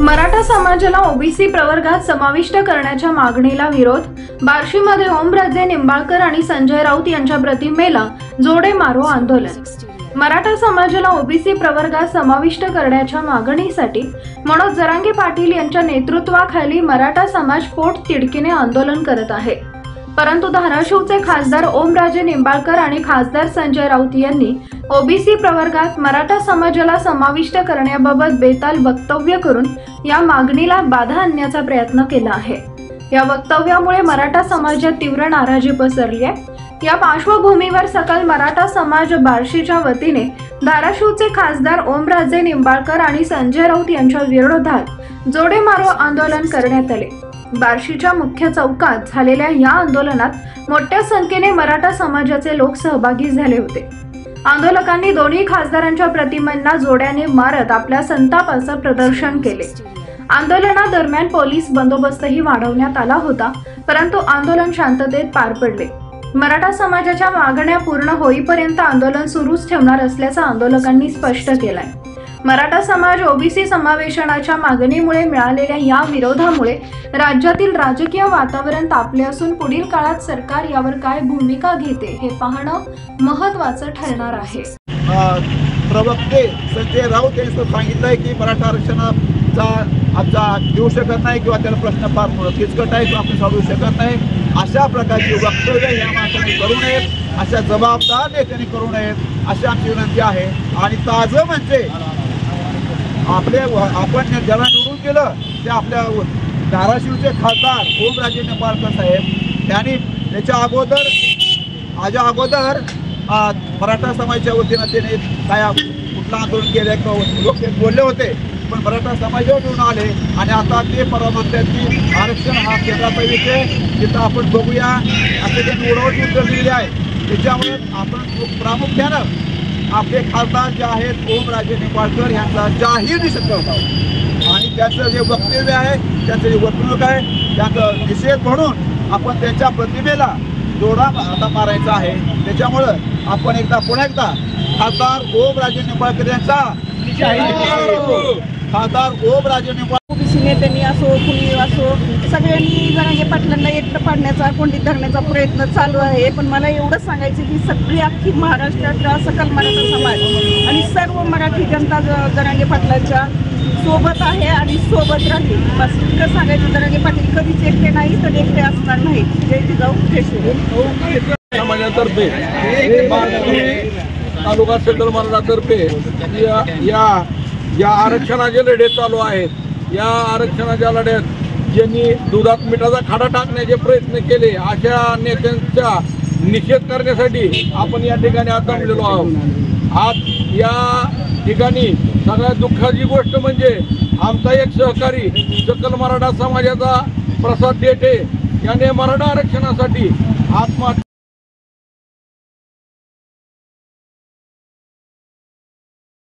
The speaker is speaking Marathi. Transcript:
मराठा समाजाला ओबीसी प्रवर्गात समाविष्ट करण्याच्या मागणीला विरोध। बार्शीमध्ये ओमराजे निंबाळकर आणि संजय राऊत यांच्या प्रतिमेला जोडे मारो आंदोलन। मराठा समाजाला ओबीसी प्रवर्गात समाविष्ट करण्याच्या मागणीसाठी मनोज जरांगे पाटील यांच्या नेतृत्वाखाली मराठा समाज पोट तिडकीने आंदोलन करत आहे। परंतु धाराशिवचे खासदार ओमराजे निंबाळकर आणि खासदार संजय राऊत यांनी ओबीसी प्रवर्गात मराठा समाजाला समाविष्ट करण्याबाबत बेताल वक्तव्य करून या मागणीला बाधा आणण्याचा प्रयत्न केला आहे। या वक्तव्यामुळे मराठा समाजात तीव्र नाराजी पसरली आहे। या पार्श्वभूमीवर सकल मराठा समाज बार्शीच्या वतीने धाराशिवचे खासदार ओमराजे निंबाळकर आणि संजय राऊत यांच्या विरोधात जोडे मारो आंदोलन करण्यात आले। बार्शीच्या मुख्य चौकात झालेल्या या आंदोलनात मोठ्या संख्येने मराठा समाजाचे लोक सहभागी झाले होते। आंदोलकांनी दोन्ही खासदारांच्या प्रतिमांना जोड्याने मारत आपल्या संतापाचं प्रदर्शन केले। आंदोलनादरम्यान पोलीस बंदोबस्तही वाढवण्यात आला होता, परंतु आंदोलन शांततेत पार पडले। मराठा समाजाच्या मागण्या पूर्ण होईपर्यंत आंदोलन सुरूच ठेवणार असल्याचं आंदोलकांनी स्पष्ट केलंय। मराठा समाज ओबीसी समावेशनाच्या मागणीमुळे मिळालेल्या या विरोधामुळे राज्यातील राजकीय वातावरण तापले असून पुढील काळात सरकार यावर काय भूमिका घेते हे पाहणं महत्त्वाचं ठरणार आहे। प्रवक्ते संजय राऊत यांनी सांगितलंय की मराठा आरक्षणाचा आमचा देऊ शकत नाही किंवा त्याला प्रश्न फार किचकट आहे, आपण सोडवू शकत नाही, अशा प्रकारची वक्तव्य या माणसाने करू नयेत, अशा जबाबदार नेत्यांनी करू नयेत अशी आमची विनंती आहे। आणि ताजं म्हणजे आपण ज्याला निवडून केलं ते आपल्या धाराशिवचे खासदार ओमराजे निंबाळकर साहेब त्यांनी त्याच्या अगोदर मराठा समाजाच्या वतीनं त्याने काय कुठलं आंदोलन केलं लोक बोलले होते, पण मराठा समाजावर निवडून आले आणि आता ते परवा म्हणतात की आरक्षण हा केंद्राचा विषय तिथं आपण बघूया असे त्यांनी उडवून उतरलेली आहे। त्याच्यामुळे आपण प्रामुख्यानं आपले खासदार जे आहेत ओमराजे निंबाळकर यांचा जाहीर निषेध करत आहोत आणि त्यांचं जे वक्तव्य आहे, त्यांचं जे वर्तणूक आहे, त्याचा निषेध म्हणून आपण त्यांच्या प्रतिमेला जोडा आता मारायचा आहे। त्याच्यामुळं आपण पुन्हा एकदा खासदार ओमराजे निंबाळकर यांचा खासदार ओमराजे निंबाळकर ओबीसी नेत्यांनी असो कुणी असो सगळ्यांनी जरांगे पाटलांना एकटं पाडण्याचा कोंडीत धरण्याचा प्रयत्न चालू आहे। पण मला एवढंच सांगायचं की सगळी अख्खी महाराष्ट्रातला सकल मराठा समाज आणि सर्व मराठी जनता जरांगे पाटलांच्या सोबत आहे आणि सोबत राहील। बस इतकं सांगायचं, जरांगे पाटील कधीच एकटे नाही तर एकटे असणार नाही। जय जिजाऊ जय श्रीराम। समाजातर्फे तालुका सकल मराठातर्फे या आरक्षणाचे लढे चालू आहेत। या आरक्षणाच्या लढ्यात ज्यांनी दुधात मिठाचा खडा टाकण्याचे प्रयत्न केले अशा नेत्यांचा निषेध करण्यासाठी आपण या ठिकाणी आज जमलेलो आहोत। आज या ठिकाणी सगळ्यात दुःखाची गोष्ट म्हणजे आमचा एक सहकारी सकल मराठा समाजाचा प्रसाद देठे याने मराठा आरक्षणासाठी आत्महत्या